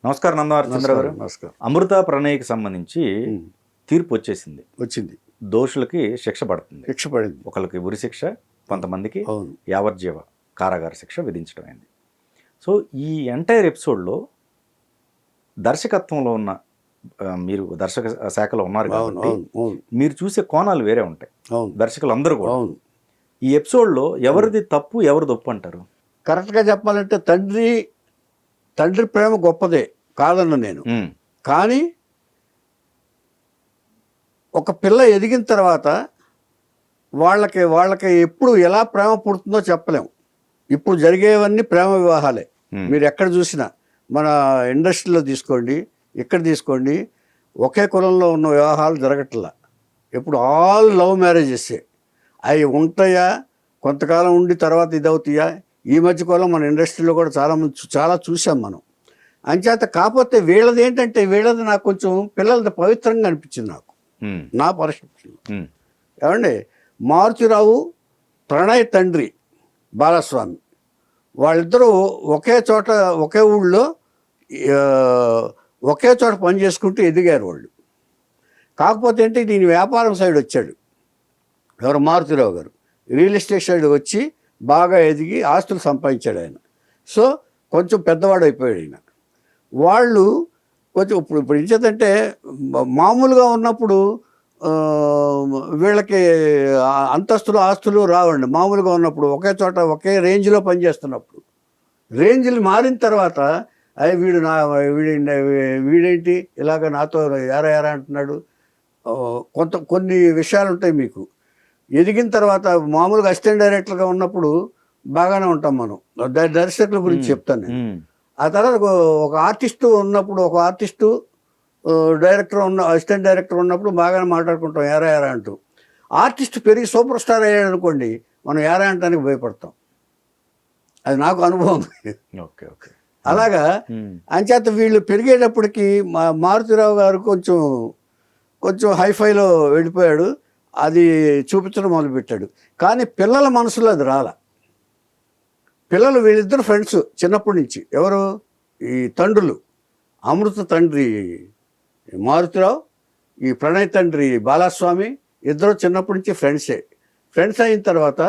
నమస్కారం నందవారి చంద్ర గారు. నమస్కారం. అమృత ప్రణయ్కి సంబంధించి తీర్పు వచ్చింది. దోషులకి శిక్ష పడుతుంది. శిక్ష పడింది. ఒకరికి ఉరి శిక్ష, కొంతమందికి అవును. యావజ్జీవ కారాగార శిక్ష విధించడం అయింది. సో ఈ ఎంటైర్ ఎపిసోడ్లో దర్శకత్వంలో ఉన్న మీరు దర్శక శాఖలో ఉన్నారు కాబట్టి మీరు చూసే కోణాలు వేరే ఉంటాయి. దర్శకులు అందరూ కూడా ఈ ఎపిసోడ్లో ఎవరిది తప్పు ఎవరిది ఒప్పు అంటారు? కరెక్ట్గా చెప్పాలంటే తండ్రి ప్రేమ గొప్పదే కాదన్న నేను. కానీ ఒక పిల్ల ఎదిగిన తర్వాత వాళ్ళకి ఎప్పుడు ఎలా ప్రేమ పుడుతుందో చెప్పలేము. ఇప్పుడు జరిగేవన్నీ ప్రేమ వివాహాలే. మీరు ఎక్కడ చూసినా మన ఇండస్ట్రీలో తీసుకోండి, ఇక్కడ తీసుకోండి, ఒకే కులంలో ఉన్న వివాహాలు జరగట్లా. ఇప్పుడు ఆల్ లవ్ మ్యారేజెస్. అవి ఉంటాయా, కొంతకాలం ఉండి తర్వాత ఇదవుతాయా? ఈ మధ్య కాలం మన ఇండస్ట్రీలో కూడా చాలా చూసాం మనం. అంచేత కాకపోతే వీళ్ళది నాకు కొంచెం పిల్లలది పవిత్రంగా అనిపించింది నాకు, నా పరిస్థితుల్లో. ఏమండి, మారుతిరావు ప్రణయ్ తండ్రి బాలస్వామి వాళ్ళిద్దరూ ఒకే ఊళ్ళో ఒకే చోట పని చేసుకుంటూ ఎదిగారు వాళ్ళు. కాకపోతే ఏంటి, దీని వ్యాపారం సైడ్ వచ్చాడు ఎవరు, మారుతిరావు గారు. రియల్ ఎస్టేట్ సైడ్ వచ్చి బాగా ఎదిగి ఆస్తులు సంపాదించాడు ఆయన. సో కొంచెం పెద్దవాడు అయిపోయాడు ఆయన. వాళ్ళు కొంచెం ఇప్పుడు ఇచ్చేదంటే మామూలుగా ఉన్నప్పుడు వీళ్ళకి అంతస్తులు ఆస్తులు రావండి. మామూలుగా ఉన్నప్పుడు ఒకే చోట ఒకే రేంజ్లో పనిచేస్తున్నప్పుడు రేంజ్లు మారిన తర్వాత అయ్యి వీడేంటి ఇలాగ నాతో ఎరా అంటున్నాడు. కొన్ని విషయాలు ఉంటాయి మీకు. ఎదిగిన తర్వాత మామూలుగా అసిస్టెంట్ డైరెక్టర్గా ఉన్నప్పుడు బాగానే ఉంటాం మనం. దర్శకుల గురించి చెప్తాను నేను. ఆ తర్వాత ఒక ఆర్టిస్టు ఉన్నప్పుడు, ఒక ఆర్టిస్టు అసిస్టెంట్ డైరెక్టర్ ఉన్నప్పుడు బాగానే మాట్లాడుకుంటాం ఎరా అంటూ. ఆర్టిస్ట్ పెరిగి సూపర్ స్టార్ అయ్యాడు అనుకోండి, మనం ఎరా అంటానికి భయపడతాం. అది నాకు అనుభవం. Okay okay. అలాగా అంచేత వీళ్ళు పెరిగేటప్పటికి మారుతిరావు గారు కొంచెం హైఫైలో వెళ్ళిపోయాడు. అది చూపించడం మొదలుపెట్టాడు. కానీ పిల్లల మనసులో అది పిల్లలు వీళ్ళిద్దరు ఫ్రెండ్స్ చిన్నప్పటి నుంచి. ఎవరు? ఈ తండ్రులు. అమృత తండ్రి మారుతిరావు, ఈ ప్రణయ్ తండ్రి బాలస్వామి ఇద్దరు చిన్నప్పటి నుంచి ఫ్రెండ్స్ అయిన తర్వాత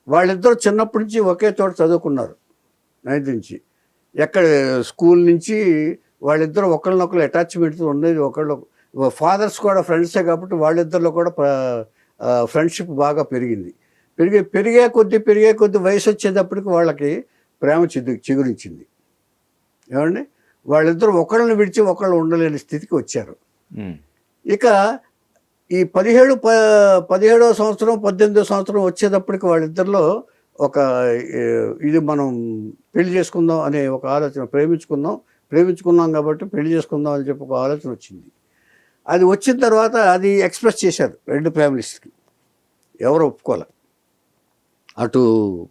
వాళ్ళిద్దరూ చిన్నప్పటి నుంచి ఒకే చోట చదువుకున్నారు. 9th నుంచి ఎక్కడ స్కూల్ నుంచి వాళ్ళిద్దరూ ఒకళ్ళనొకరు అటాచ్మెంట్తో ఉండేది. ఫాదర్స్ కూడా ఫ్రెండ్సే కాబట్టి వాళ్ళిద్దరిలో కూడా ఫ్రెండ్షిప్ బాగా పెరిగింది. పెరిగే కొద్ది వయసు వచ్చేటప్పటికి వాళ్ళకి ప్రేమ చిగురించింది. ఏమండి, వాళ్ళిద్దరూ ఒకళ్ళని విడిచి ఒకళ్ళు ఉండలేని స్థితికి వచ్చారు. ఇక ఈ 17వ సంవత్సరం 18వ సంవత్సరం వచ్చేటప్పటికి వాళ్ళిద్దరిలో ఇది మనం పెళ్లి చేసుకుందాం అనే ఒక ఆలోచన, ప్రేమించుకున్నాం కాబట్టి పెళ్లి చేసుకుందాం అని చెప్పి ఒక ఆలోచన వచ్చింది. అది వచ్చిన తర్వాత అది ఎక్స్ప్రెస్ చేశారు రెండు ఫ్యామిలీస్కి. ఎవరు ఒప్పుకోలే. అటు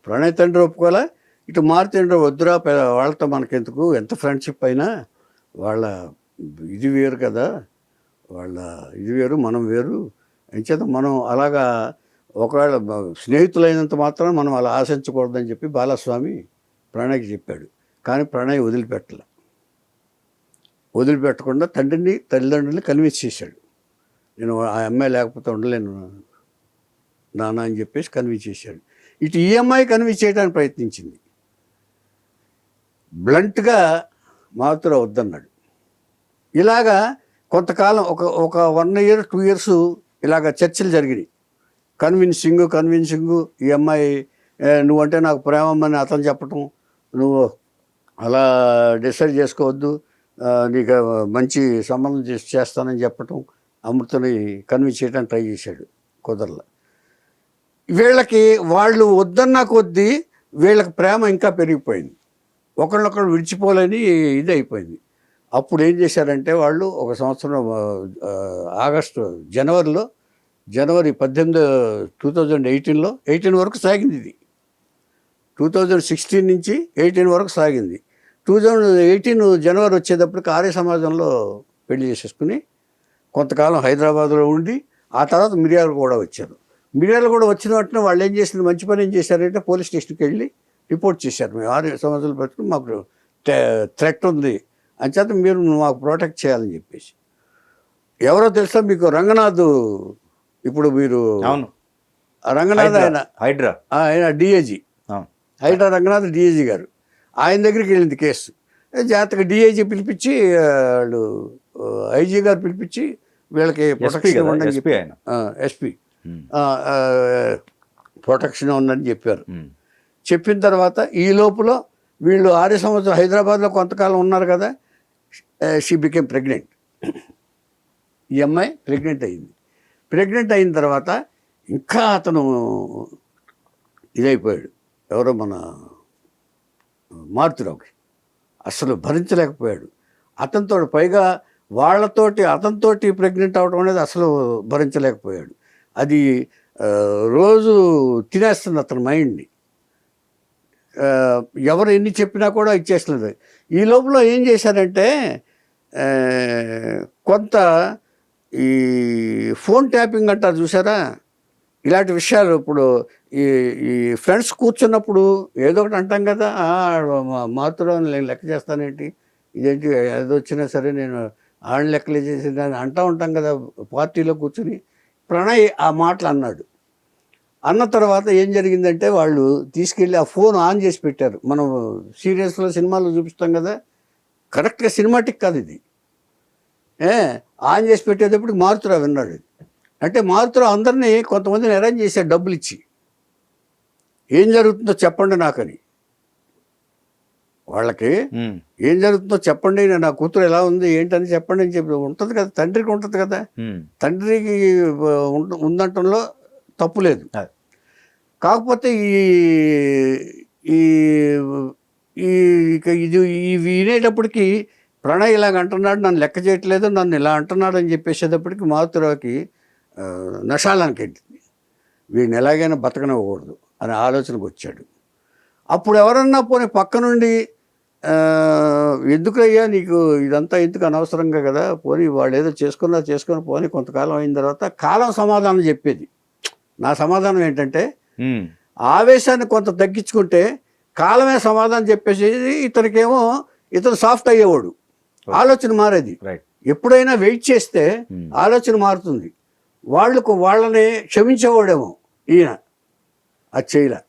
ప్రణయ్ తండ్రి ఒప్పుకోలే, ఇటు మారుతి తండ్రి వద్దురా, వాళ్ళతో మనకెందుకు, ఎంత ఫ్రెండ్షిప్ అయినా వాళ్ళ ఇది వేరు కదా, వాళ్ళ ఇది వేరు మనం వేరు, అంచేత మనం అలాగా ఒకవేళ స్నేహితులైనంత మాత్రం మనం అలా ఆశించకూడదని చెప్పి బాలస్వామి ప్రణయ్కి చెప్పాడు. కానీ ప్రణయ్ వదిలిపెట్టకుండా తల్లిదండ్రుల్ని కన్విన్స్ చేశాడు. నేను ఆ అమ్మాయి లేకపోతే ఉండలేను నాన్న అని చెప్పేసి కన్విన్స్ చేశాడు. ఇటు ఈ అమ్మాయి కన్విన్స్ చేయడానికి ప్రయత్నించింది. బ్లంట్గా మారుతిరావు వద్దన్నాడు. ఇలాగా కొంతకాలం ఒక 1 year 2 years ఇలాగ చర్చలు జరిగినాయి. కన్విన్సింగ్ ఈ అమ్మాయి నువ్వంటే నాకు ప్రేమని అతను చెప్పటం, నువ్వు అలా డిసైడ్ చేసుకోవద్దు, నీకు మంచి సంబంధం చేస్తానని చెప్పటం, అమృతని కన్విన్స్ చేయడానికి ట్రై చేశాడు. కుదరల. వీళ్ళకి వాళ్ళు వద్దన్న కొద్దీ వీళ్ళకి ప్రేమ ఇంకా పెరిగిపోయింది. ఒకళ్ళొకళ్ళు విడిచిపోలేని ఇది అయిపోయింది. అప్పుడు ఏం చేశారంటే వాళ్ళు ఒక సంవత్సరం జనవరి 18, 2018 వరకు సాగింది ఇది. 2016 నుంచి 18 వరకు సాగింది. 2018 జనవరి వచ్చేటప్పటికి ఆర్య సమాజంలో పెళ్లి చేసేసుకుని కొంతకాలం హైదరాబాద్లో ఉండి ఆ తర్వాత మిర్యాలు కూడా వచ్చారు. మిర్యాలు కూడా వచ్చిన వెంటనే వాళ్ళు ఏం చేసింది, మంచి పని ఏం చేశారంటే పోలీస్ స్టేషన్కి వెళ్ళి రిపోర్ట్ చేశారు. మేము 6 సంవత్సరాలు పెట్టుకుని మాకు థ్రెట్ ఉంది, అంచేత మీరు మాకు ప్రొటెక్ట్ చేయాలని చెప్పేసి. ఎవరో తెలుసా మీకు? రంగనాథ్, ఇప్పుడు మీరు అవును, రంగనాథ్ ఆయన డిఐజీ, హైడ్రా రంగనాథ్ డిఐజీ గారు, ఆయన దగ్గరికి వెళ్ళింది కేసు. జాగ్రత్తగా డిఐజీ పిలిపించి, వాళ్ళు ఐజీ గారు పిలిపించి వీళ్ళకి ప్రొటెక్షన్ ఇవ్వండి చెప్పి, ఎస్పీ ప్రొటెక్షన్ ఉందని చెప్పారు. చెప్పిన తర్వాత ఈ లోపల వీళ్ళు 6 సంవత్సరాలు హైదరాబాద్లో కొంతకాలం ఉన్నారు కదా, షీ బికేమ్ ప్రెగ్నెంట్. ఈ అమ్మాయి ప్రెగ్నెంట్ అయింది. ప్రెగ్నెంట్ అయిన తర్వాత ఇంకా అతను ఇదైపోయాడు. ఎవరో మన మారుతిరావుకి అసలు భరించలేకపోయాడు. అతనితో పైగా అతనితోటి ప్రెగ్నెంట్ అవడం అనేది అసలు భరించలేకపోయాడు. అది రోజు తినేస్తుంది అతని మైండ్ని. ఎవరు ఎన్ని చెప్పినా కూడా ఇచ్చేస్తుంది. ఈ లోపల ఏం చేశారంటే కొంత ఈ ఫోన్ ట్యాపింగ్ అంటారు చూసారా, ఇలాంటి విషయాలు. ఇప్పుడు ఈ ఫ్రెండ్స్ కూర్చున్నప్పుడు ఏదో ఒకటి అంటాం కదా, మారుతున్నాను నేను లెక్క చేస్తానేంటి, ఇదేంటి ఏదో వచ్చినా సరే నేను ఆడిని లెక్కలే చేసేదాన్ని అంటూ ఉంటాం కదా పార్టీలో కూర్చుని. ప్రణయ్ ఆ మాటలు అన్నాడు. అన్న తర్వాత ఏం జరిగిందంటే వాళ్ళు తీసుకెళ్ళి ఆ ఫోన్ ఆన్ చేసి పెట్టారు. మనం సీరియల్స్లో సినిమాలో చూపిస్తాం కదా, కరెక్ట్గా సినిమాటిక్ కాదు ఇది. ఆన్ చేసి పెట్టేటప్పుడు మారుతురావు విన్నాడు. అంటే మారుతురావు అందరినీ కొంతమందిని అరేంజ్ చేశాడు డబ్బులు ఇచ్చి, ఏం జరుగుతుందో చెప్పండి నాకని. వాళ్ళకి ఏం జరుగుతుందో చెప్పండి, నా కూతురు ఎలా ఉంది ఏంటని చెప్పండి అని చెప్పి ఉంటుంది కదా, తండ్రికి ఉంటుంది కదా. తండ్రికి ఉందంటంలో తప్పు లేదు. కాకపోతే ఇది వినేటప్పటికీ ప్రణయ్ ఇలాగ అంటున్నాడు, నన్ను లెక్క చేయట్లేదు, నన్ను ఇలా అంటున్నాడు అని చెప్పేసేటప్పటికి మారుతురావుకి నషాలానికి వెళ్ళింది. వీడిని ఎలాగైనా బతకనివ్వకూడదు అనే ఆలోచనకు వచ్చాడు. అప్పుడు ఎవరన్నా పోనీ పక్క నుండి ఎందుకయ్యా నీకు ఇదంతా ఎందుకు అనవసరంగా కదా, పోనీ వాళ్ళు ఏదో చేసుకొని పోనీ కొంతకాలం అయిన తర్వాత కాలం సమాధానం చెప్పేది. నా సమాధానం ఏంటంటే ఆవేశాన్ని కొంత తగ్గించుకుంటే కాలమే సమాధానం చెప్పేసి ఇతను సాఫ్ట్ అయ్యేవాడు, ఆలోచన మారేది. ఎప్పుడైనా వెయిట్ చేస్తే ఆలోచన మారుతుంది. వాళ్ళని క్షమించేవాడేమో ఈయన. అది చేయలే.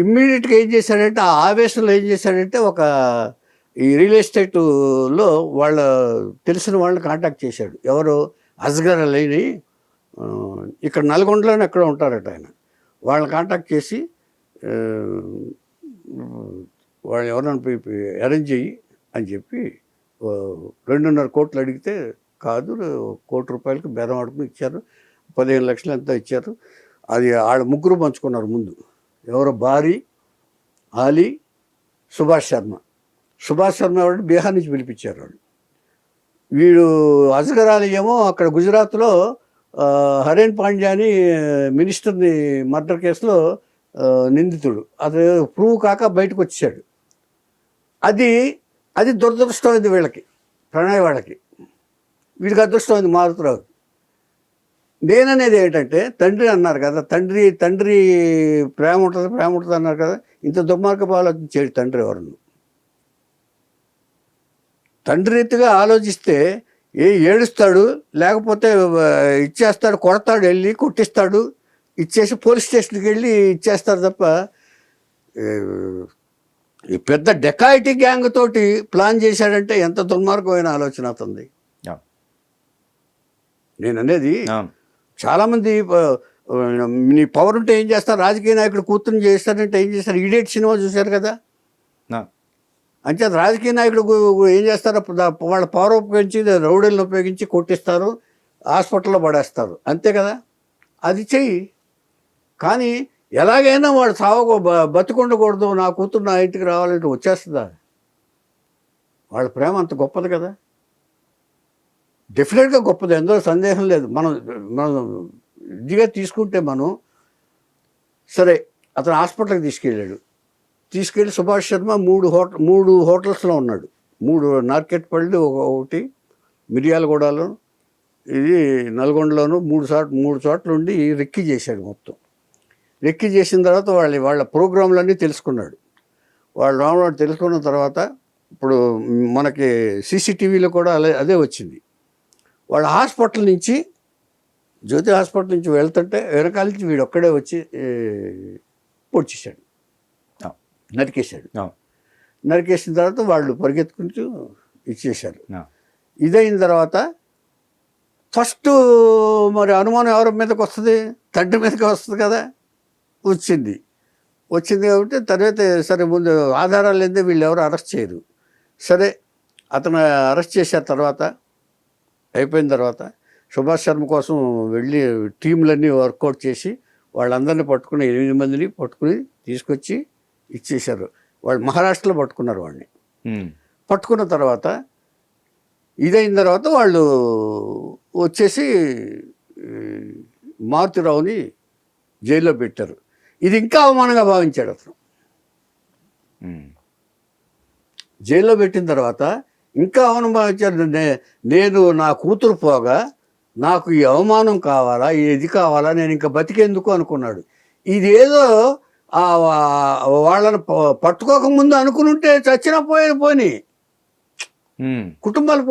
ఇమ్మీడియట్గా ఏం చేశాడంటే ఆ ఆవేశంలో ఏం చేశాడంటే ఈ రియల్ ఎస్టేట్లో తెలిసిన వాళ్ళని కాంటాక్ట్ చేశాడు. ఎవరు? అస్గర్ అలీని, ఇక్కడ నల్గొండలోనే ఎక్కడో ఉంటారట ఆయన. వాళ్ళని కాంటాక్ట్ చేసి వాళ్ళు ఎవరైనా అరేంజ్ చెయ్యి అని చెప్పి 2.5 కోట్లు అడిగితే కాదు, 1 కోటి రూపాయలకి బేరం ఆడుకుని ఇచ్చారు. 15 లక్షలు ఎంతో ఇచ్చారు. అది వాళ్ళ ముగ్గురు పంచుకున్నారు ముందు. ఎవరో బారీ, ఆలీ, సుభాష్ శర్మ. ఎవరు? బీహార్ నుంచి పిలిపించారు వాళ్ళు. వీడు అస్గర్ అలీ ఏమో అక్కడ గుజరాత్లో హరేన్ పాండ్యాని మినిస్టర్ని మర్డర్ కేసులో నిందితుడు. అది ప్రూవ్ కాక బయటకు వచ్చాడు. అది దురదృష్టమైంది వీళ్ళకి, ప్రణయ్ వాళ్ళకి. వీడికి అదృష్టమైంది మారుతురావు. నేననేది ఏంటంటే తండ్రి అన్నారు కదా, తండ్రి ప్రేమ ఉంటుంది అన్నారు కదా. ఇంత దుర్మార్గపు ఆలోచించాడు తండ్రి. ఎవరు తండ్రి రీతిగా ఆలోచిస్తే ఏడుస్తాడు, లేకపోతే ఇచ్చేస్తాడు, కొడతాడు, వెళ్ళి కొట్టిస్తాడు, ఇచ్చేసి పోలీస్ స్టేషన్కి వెళ్ళి ఇచ్చేస్తాడు తప్ప ఈ పెద్ద డెకాయిటీ గ్యాంగ్ తోటి ప్లాన్ చేశాడంటే ఎంత దుర్మార్గమైన ఆలోచన అవుతుంది. నేను అనేది చాలామంది నీ పవర్ ఉంటే ఏం చేస్తారు, రాజకీయ నాయకుడు కూతురుని చేస్తారంటే ఏం చేస్తారు. ఈడియట్ సినిమా చూశారు కదా. అంటే రాజకీయ నాయకుడు ఏం చేస్తారు, వాళ్ళ పవర్ ఉపయోగించి రౌడీలను ఉపయోగించి కొట్టిస్తారు, హాస్పిటల్లో పడేస్తారు, అంతే కదా. అది చెయ్యి. కానీ ఎలాగైనా వాడు బతికుండకూడదు, నా కూతురు నా ఇంటికి రావాలంటే వచ్చేస్తుందా? వాళ్ళ ప్రేమ అంత గొప్పది కదా. డెఫినెట్గా గొప్పది, ఎందులో సందేహం లేదు. మనం ఇదిగా తీసుకుంటే మనం సరే, అతను హాస్పిటల్కి తీసుకెళ్ళి సుభాష్ శర్మ 3 హోటల్స్లో ఉన్నాడు. 3 నార్కెట్పల్లి, ఒకటి మిర్యాలగూడలో, ఇది నల్గొండలోను, 3 చోట్ల ఉండి రెక్కి చేశాడు. మొత్తం రెక్కి చేసిన తర్వాత వాళ్ళ ప్రోగ్రాంలన్నీ తెలుసుకున్నాడు. వాళ్ళు రావడం తెలుసుకున్న తర్వాత ఇప్పుడు మనకి సీసీటీవీలో కూడా అదే వచ్చింది. వాళ్ళ హాస్పిటల్ నుంచి, జ్యోతి హాస్పిటల్ నుంచి వెళ్తుంటే వెనకాల నుంచి వీడు ఒక్కడే వచ్చి పొడిచేశాడు, నరికేశాడు. నరికేసిన తర్వాత వాళ్ళు పరిగెత్తుకుంటూ ఇచ్చేశారు. ఇదైన తర్వాత ఫస్ట్ మరి అనుమానం ఎవరి మీదకి వస్తుంది? తండ్రి మీదకి వస్తుంది కదా. వచ్చింది కాబట్టి తర్వాత సరే ముందు ఆధారాలు లేదే వీళ్ళు ఎవరు అరెస్ట్ చేయరు. సరే అతను అరెస్ట్ చేసిన తర్వాత అయిపోయిన తర్వాత సుభాష్ శర్మ కోసం వెళ్ళి టీంలన్నీ వర్కౌట్ చేసి వాళ్ళందరినీ పట్టుకుని 8 మందిని పట్టుకుని తీసుకొచ్చి ఇచ్చేశారు. వాళ్ళు మహారాష్ట్రలో పట్టుకున్నారు వాడిని. పట్టుకున్న తర్వాత ఇదైన తర్వాత వాళ్ళు వచ్చేసి మారుతిరావుని జైల్లో పెట్టారు. ఇది ఇంకా అవమానంగా భావించాడు అతను. జైల్లో పెట్టిన తర్వాత ఇంకా అవమానం భావించాడు. నేను నా కూతురు పోగా నాకు ఈ అవమానం కావాలా, ఇది కావాలా, నేను ఇంకా బతికేందుకు అనుకున్నాడు. ఇదేదో వాళ్ళని పట్టుకోకముందు అనుకుని చచ్చినా పోని కుటుంబాలు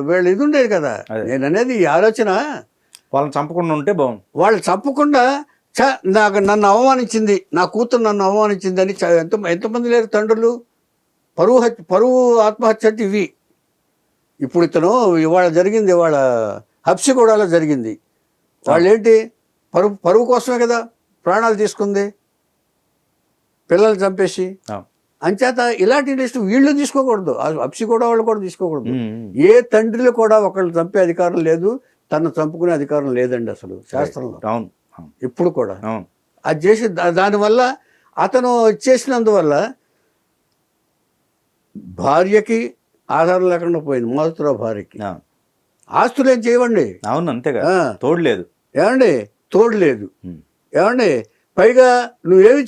వీళ్ళు ఇది ఉండేది కదా. నేను అనేది ఈ ఆలోచన వాళ్ళని చంపకుండా ఉంటే బాగుంది. వాళ్ళు చంపకుండా నాకు నన్ను అవమానించింది, నా కూతురు నన్ను అవమానించింది అని ఎంతమంది లేరు తండ్రులు. పరువు ఆత్మహత్య అంటే ఇవి. ఇప్పుడు ఇతను ఇవాళ జరిగింది, ఇవాళ హబ్సిగూడలో జరిగింది. వాళ్ళు ఏంటి పరువు కోసమే కదా ప్రాణాలు తీసుకుంది, పిల్లల్ని చంపేసి. అంచేత ఇలాంటి లిస్టు వీళ్ళు తీసుకోకూడదు, హబ్సిగూడ వాళ్ళు కూడా తీసుకోకూడదు. ఏ తండ్రిలో కూడా ఒకళ్ళు చంపే అధికారం లేదు, తను చంపుకునే అధికారం లేదండి అసలు శాస్త్రంలో ఇప్పుడు కూడా. అది చేసి దానివల్ల అతను చేసినందువల్ల భార్యకి ఆధారం లేకుండా పోయింది. మారుతిరావు భార్యకి ఆస్తులు ఏం చేయవండి. అవును, అంతేగా, తోడులేదు ఏమండి, తోడులేదు ఏమండి. పైగా నువ్వేమి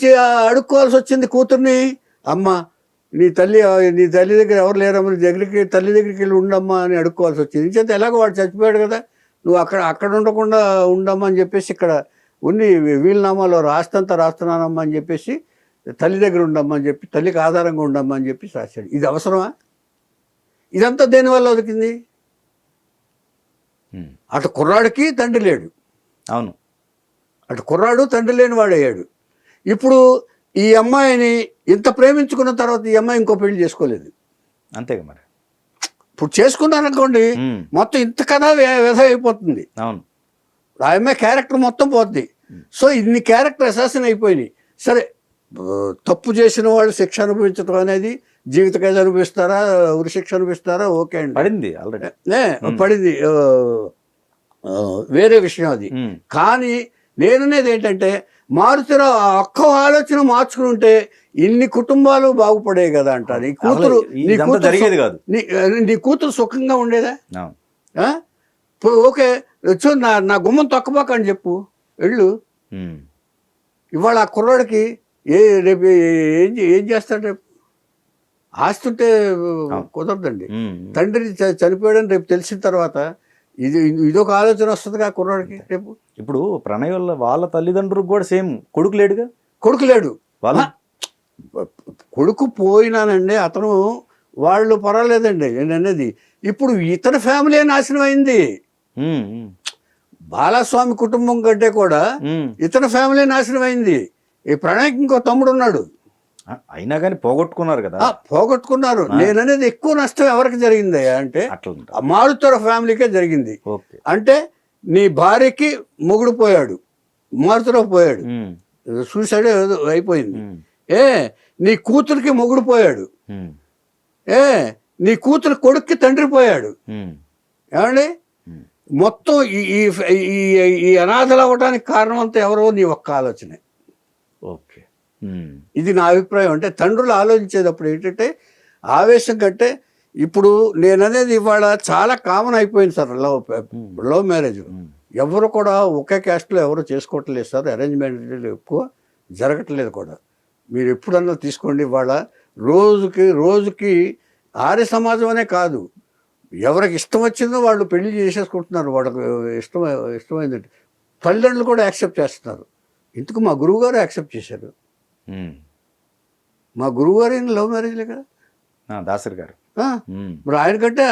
అడుక్కోవాల్సి వచ్చింది కూతుర్ని. అమ్మ నీ తల్లి దగ్గర ఎవరు లేరమ్మా, నీ దగ్గరికి తల్లి దగ్గరికి వెళ్ళి ఉండమ్మా అని అడుక్కోవాల్సి వచ్చింది. ఇంచేత ఎలాగో వాడు చచ్చిపోయాడు కదా, నువ్వు అక్కడ ఉండకుండా ఉండమ్మా అని చెప్పేసి ఇక్కడ ఉన్ని వీలునామాలో రాస్తంతా రాస్తున్నానమ్మా అని చెప్పేసి తల్లి దగ్గర ఉండమ్మా అని చెప్పి, తల్లికి ఆధారంగా ఉండమ్మా అని చెప్పి రాశాడు. ఇది అవసరమా? ఇదంతా దేనివల్ల దొరికింది? అటు కుర్రాడికి తండ్రి లేడు. అవును, అటు కుర్రాడు తండ్రి లేని వాడయ్యాడు. ఇప్పుడు ఈ అమ్మాయిని ఇంత ప్రేమించుకున్న తర్వాత ఈ అమ్మాయి ఇంకో పెళ్లి చేసుకోలేదు. అంతేగా మరి. ఇప్పుడు చేసుకున్నారనుకోండి మొత్తం ఇంత కథ వ్యధ అయిపోతుంది. అవును, ఆ అమ్మాయి క్యారెక్టర్ మొత్తం పోతుంది. సో ఇన్ని క్యారెక్టర్ అసాసిన్ అయిపోయినాయి. సరే, తప్పు చేసిన వాళ్ళు శిక్ష అనుభవించడం అనేది జీవిత ఖైదు అనుభవిస్తారా, ఉరిశిక్ష అనుభవిస్తారా, ఓకే అండి, పడింది ఆల్రెడీ, పడింది, వేరే విషయం అది. కానీ నేననేది ఏంటంటే మారుతిరావు ఆ ఒక్క ఆలోచన మార్చుకుని ఉంటే ఇన్ని కుటుంబాలు బాగుపడేవి కదా అంటారు. జరిగేది కాదు. నీ కూతురు సుఖంగా ఉండేదా? ఓకే, చూ నా గుమ్మం తొక్కబాక అని చెప్పు వెళ్ళు. ఇవాళ ఆ కుర్రాడికి రేపు ఏం చేస్తాడు? రేపు ఆస్తుంటే కుదరదండి. తండ్రి చనిపోయాడని రేపు తెలిసిన తర్వాత ఇదొక ఆలోచన వస్తుంది ఆ కుర్రాడికి రేపు. ఇప్పుడు ప్రణయ్ వాళ్ళ తల్లిదండ్రులకు కూడా సేమ్ కొడుకు లేడుగా. కొడుకు లేడు. కొడుకు పోయినానండి, అతను వాళ్ళు పర్వాలేదండి అనేది. ఇప్పుడు ఇతని ఫ్యామిలీ నాశనం అయింది. బాలస్వామి కుటుంబం కంటే కూడా ఇతని ఫ్యామిలీ నాశనం అయింది. ఈ ప్రణయ్కి ఇంకో తమ్ముడు ఉన్నాడు, అయినా కానీ పోగొట్టుకున్నారు కదా. పోగొట్టుకున్నారు. నేననేది ఎక్కువ నష్టం ఎవరికి జరిగింది అంటే మారుతిరావు ఫ్యామిలీకే జరిగింది. అంటే నీ భార్యకి మొగుడు పోయాడు, మారుతిరావు పోయాడు, సూసైడ్ అయిపోయింది. నీ కూతురికి మొగుడు పోయాడు, నీ కూతురు కొడుక్కి తండ్రి పోయాడు. ఏమండి, మొత్తం ఈ అనాథలు అవ్వడానికి కారణం అంతా ఎవరో నీ ఒక్క ఆలోచనే. ఓకే, ఇది నా అభిప్రాయం. అంటే తండ్రులు ఆలోచించేటప్పుడు ఏంటంటే ఆవేశం కంటే ఇప్పుడు నేననేది ఇవాళ చాలా కామన్ అయిపోయింది సార్ లవ్ మ్యారేజ్. ఎవరు కూడా ఒకే క్యాస్ట్లో ఎవరు చేసుకోవట్లేదు సార్. అరేంజ్ మ్యారేజ్ ఎక్కువ జరగట్లేదు కూడా. మీరు ఎప్పుడన్నా తీసుకోండి, ఇవాళ రోజుకి ఆర్య సమాజం అనే కాదు, ఎవరికి ఇష్టం వచ్చిందో వాళ్ళు పెళ్లి చేసేసుకుంటున్నారు. వాళ్ళకి ఇష్టమైందంటే తల్లిదండ్రులు కూడా యాక్సెప్ట్ చేస్తున్నారు. ఇందుకు మా గురువుగారు యాక్సెప్ట్ చేశారు. మా గురువుగారు లవ్ మ్యారేజ్లే కదా. దాసరి గారు. మరి ఆయనకంటే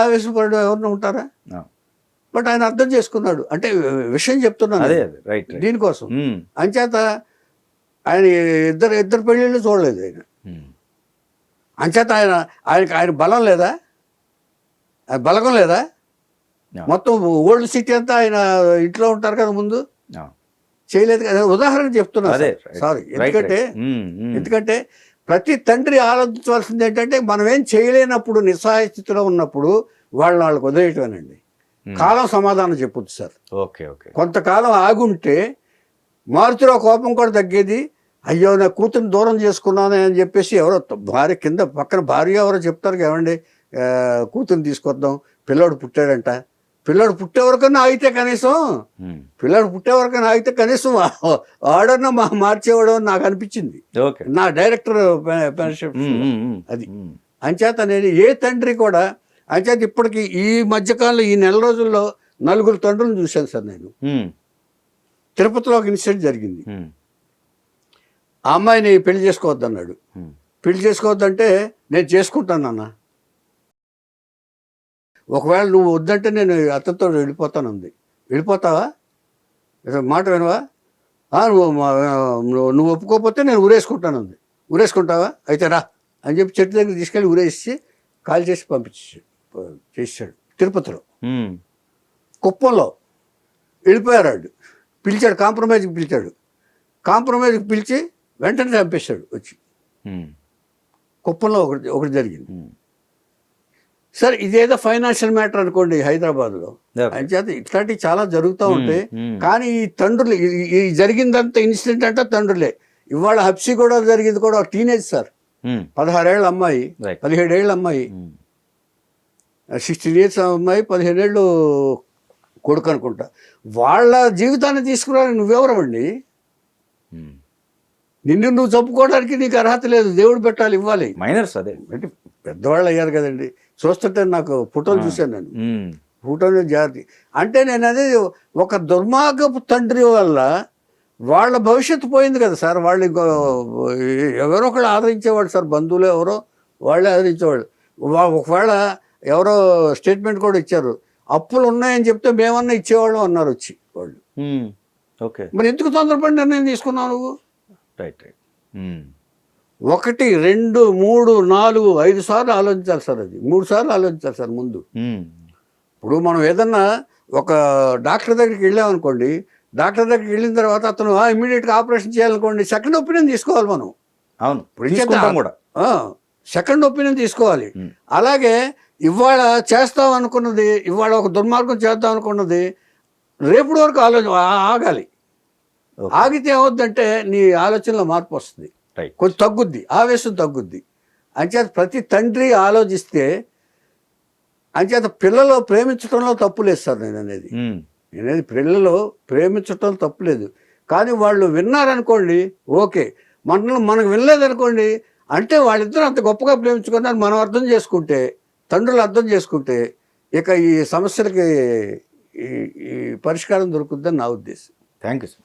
ఆవేశపడు ఎవరిని ఉంటారా? బట్ ఆయన అర్థం చేసుకున్నాడు. అంటే విషయం చెప్తున్నాను దీనికోసం. అంచేత ఆయన ఇద్దరు పెళ్ళిళ్ళు చూడలేదు ఆయన. అంచేత ఆయన బలం లేదా, బలగం లేదా? మొత్తం ఓల్డ్ సిటీ అంతా ఆయన ఇంట్లో ఉంటారు కదా ముందు, చేయలేదు కదా. ఉదాహరణ చెప్తున్నారు. సారీ, ఎందుకంటే ప్రతి తండ్రి ఆలోచించవలసింది ఏంటంటే మనం ఏం చేయలేనప్పుడు, నిస్సహాయ స్థితిలో ఉన్నప్పుడు వాళ్ళకి వదిలేయటమేనండి. కాలం సమాధానం చెప్పొచ్చు సార్. కొంతకాలం ఆగుంటే మారుతిరావు కోపం కూడా తగ్గేది. అయ్యో నా కూతురు దూరం చేసుకున్నాను అని చెప్పేసి ఎవరో భార్య కింద పక్కన భార్య ఎవరో చెప్తారు కదండి, కూతురుని తీసుకొద్దాం, పిల్లాడు పుట్టాడంట. పిల్లాడు పుట్టేవరకన్నా ఆగితే కనీసం ఆడన్నా మార్చేవాడు అని నాకు అనిపించింది, నా డైరెక్టర్ అది. అంచేత నేను ఏ తండ్రి కూడా, అంచేత ఇప్పటికి ఈ మధ్యకాలంలో ఈ నెల రోజుల్లో 4 తండ్రులను చూశాను సార్ నేను. తిరుపతిలో ఒక ఇన్సిడెంట్ జరిగింది. ఆ అమ్మాయిని పెళ్లి చేసుకోవద్దన్నాడు. పెళ్లి చేసుకోవద్దంటే నేను చేసుకుంటాను అన్న, ఒకవేళ నువ్వు వద్దంటే నేను అతనితో వెళ్ళిపోతానుంది. వెళ్ళిపోతావా? మాట వినవా? నువ్వు ఒప్పుకోకపోతే నేను ఊరేసుకుంటానుంది. ఊరేసుకుంటావా? అయితే రా అని చెప్పి చెట్టు దగ్గర తీసుకెళ్ళి ఊరేసి కాల్ చేసి చేసాడు. తిరుపతిలో కుప్పంలో వెళ్ళిపోయారు. వాడు పిలిచాడు, కాంప్రమైజ్కి పిలిచి వెంటనే చంపేశాడు వచ్చి. కుప్పంలో ఒకటి జరిగింది. సరే, ఇదేదో ఫైనాన్షియల్ మ్యాటర్ అనుకోండి హైదరాబాద్లో. అంచేత ఇట్లాంటివి చాలా జరుగుతూ ఉంటాయి. కానీ ఈ తండ్రులు, ఈ జరిగిందంతా ఇన్సిడెంట్ అంటే తండ్రులే. ఇవాళ హబ్సీ కూడా జరిగింది కూడా ఒక టీనేజ్ సార్, 16 ఏళ్ళ అమ్మాయి, 17 ఏళ్ళ అమ్మాయి, 16 years అమ్మాయి, 15 ఏళ్ళు కొడుకు అనుకుంటా. వాళ్ళ జీవితాన్ని తీసుకురాని నువ్వెవరమండి? నిన్ను నువ్వు చంపుకోవడానికి నీకు అర్హత లేదు, దేవుడు పెట్టాలి, ఇవ్వాలి. మైనర్స్ అదే అంటే పెద్దవాళ్ళు అయ్యారు కదండి. చూస్తుంటే నాకు ఫోటోలు చూశాను నేను, ఫోటోలు జాగ్రత్త. అంటే నేను అదే, ఒక దుర్మార్గపు తండ్రి వల్ల వాళ్ళ భవిష్యత్తు పోయింది కదా సార్. వాళ్ళు ఎవరో ఒకళ్ళు ఆదరించేవాళ్ళు సార్, బంధువులు ఎవరో వాళ్ళే ఆదరించేవాళ్ళు. ఒకవేళ ఎవరో స్టేట్మెంట్ కూడా ఇచ్చారు, అప్పులు ఉన్నాయని చెప్తే మేమన్నా ఇచ్చేవాళ్ళం అన్నారు వచ్చి వాళ్ళు. మరి ఎందుకు తొందరపడి నిర్ణయం తీసుకున్నావు నువ్వు? 1, 2, 3, 4, 5 సార్లు ఆలోచించాలి సార్. అది 3 సార్లు ఆలోచించాలి సార్ ముందు. ఇప్పుడు మనం ఏదన్నా ఒక డాక్టర్ దగ్గరికి వెళ్ళామనుకోండి, డాక్టర్ దగ్గరికి వెళ్ళిన తర్వాత అతను ఇమీడియట్గా ఆపరేషన్ చేయాలనుకోండి, సెకండ్ ఒపీనియన్ తీసుకోవాలి మనం. అవును, సెకండ్ ఒపీనియన్ తీసుకోవాలి. అలాగే ఇవాళ చేస్తాం అనుకున్నది, ఇవాళ ఒక దుర్మార్గం చేద్దాం అనుకున్నది రేపటి వరకు ఆగాలి. ఆగితే ఏమవుద్దంటే నీ ఆలోచనలో మార్పు వస్తుంది, కొంచెం తగ్గుద్ది, ఆవేశం తగ్గుద్ది. అంచేత ప్రతి తండ్రి ఆలోచిస్తే, అంచేత పిల్లలు ప్రేమించడంలో తప్పు లేదు సార్. నేను అనేది పిల్లలు ప్రేమించడం తప్పులేదు. కానీ వాళ్ళు విన్నారనుకోండి ఓకే, మనకు వినలేదనుకోండి, అంటే వాళ్ళిద్దరూ అంత గొప్పగా ప్రేమించుకున్నారు మనం అర్థం చేసుకుంటే, తండ్రులు అర్థం చేసుకుంటే ఇక ఈ సమస్యలకి ఈ పరిష్కారం దొరుకుతుందని నా ఉద్దేశం. Thank you sir.